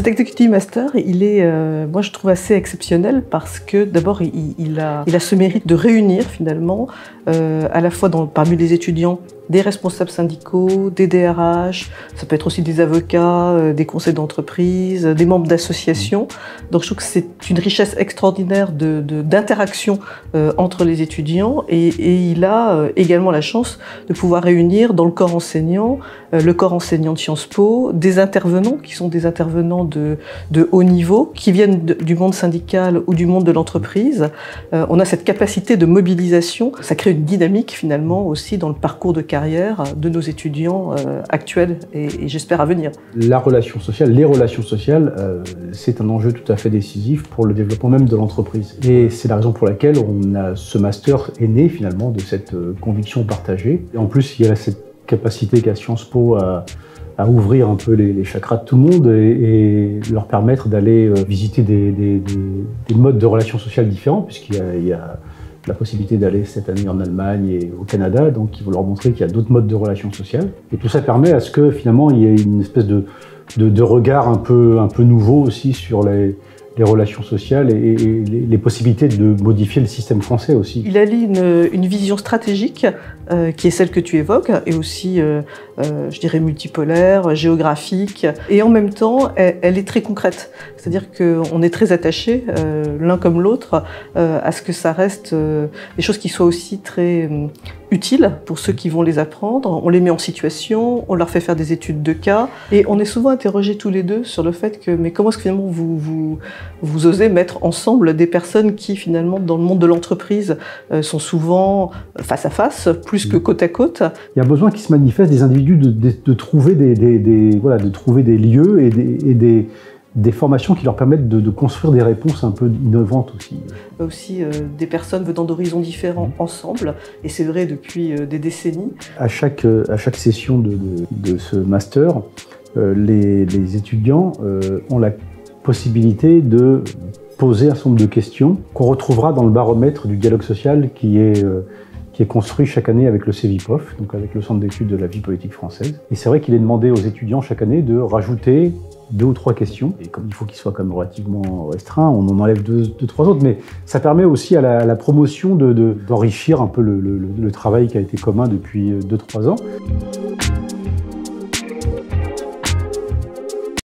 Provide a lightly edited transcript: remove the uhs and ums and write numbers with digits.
Cet Executive Master, il est, moi je trouve assez exceptionnel parce que d'abord il a ce mérite de réunir finalement à la fois parmi les étudiants des responsables syndicaux, des DRH, ça peut être aussi des avocats, des conseils d'entreprise, des membres d'associations. Donc je trouve que c'est une richesse extraordinaire d'interaction entre les étudiants et il a également la chance de pouvoir réunir dans le corps enseignant de Sciences Po, des intervenants qui sont des intervenants de haut niveau, qui viennent du monde syndical ou du monde de l'entreprise. On a cette capacité de mobilisation, ça crée une dynamique finalement aussi dans le parcours de carrière de nos étudiants actuels et j'espère à venir. La relation sociale, les relations sociales, c'est un enjeu tout à fait décisif pour le développement même de l'entreprise. Et c'est la raison pour laquelle ce master est né finalement de cette conviction partagée. Et en plus, il y a cette capacité qu'a Sciences Po à ouvrir un peu les chakras de tout le monde et leur permettre d'aller visiter des modes de relations sociales différents, puisqu'il y a la possibilité d'aller cette année en Allemagne et au Canada, donc ils vont leur montrer qu'il y a d'autres modes de relations sociales. Et tout ça permet à ce que finalement il y ait une espèce de regard un peu nouveau aussi sur les relations sociales et les possibilités de modifier le système français aussi. Il allie une vision stratégique qui est celle que tu évoques et aussi, je dirais, multipolaire, géographique et en même temps, elle est très concrète. C'est-à-dire qu'on est très attachés, l'un comme l'autre, à ce que ça reste des choses qui soient aussi très utiles pour ceux qui vont les apprendre. On les met en situation, on leur fait faire des études de cas et on est souvent interrogés tous les deux sur le fait que mais comment est-ce que finalement vous osez mettre ensemble des personnes qui finalement dans le monde de l'entreprise sont souvent face à face, plus que côte à côte. Il y a besoin qu'il se manifeste des individus de trouver de trouver des lieux et des formations qui leur permettent de construire des réponses un peu innovantes aussi. Aussi des personnes venant d'horizons différents ensemble, et c'est vrai depuis des décennies. À chaque session de ce master, les étudiants ont la possibilité de poser un certain nombre de questions qu'on retrouvera dans le baromètre du dialogue social qui est construit chaque année avec le CEVIPOF, donc avec le Centre d'études de la vie politique française. Et c'est vrai qu'il est demandé aux étudiants chaque année de rajouter 2 ou 3 questions. Et comme il faut qu'ils soient quand même relativement restreints, on en enlève 2 ou 3 autres. Mais ça permet aussi à la promotion d'enrichir un peu le travail qui a été commun depuis 2 ou 3 ans.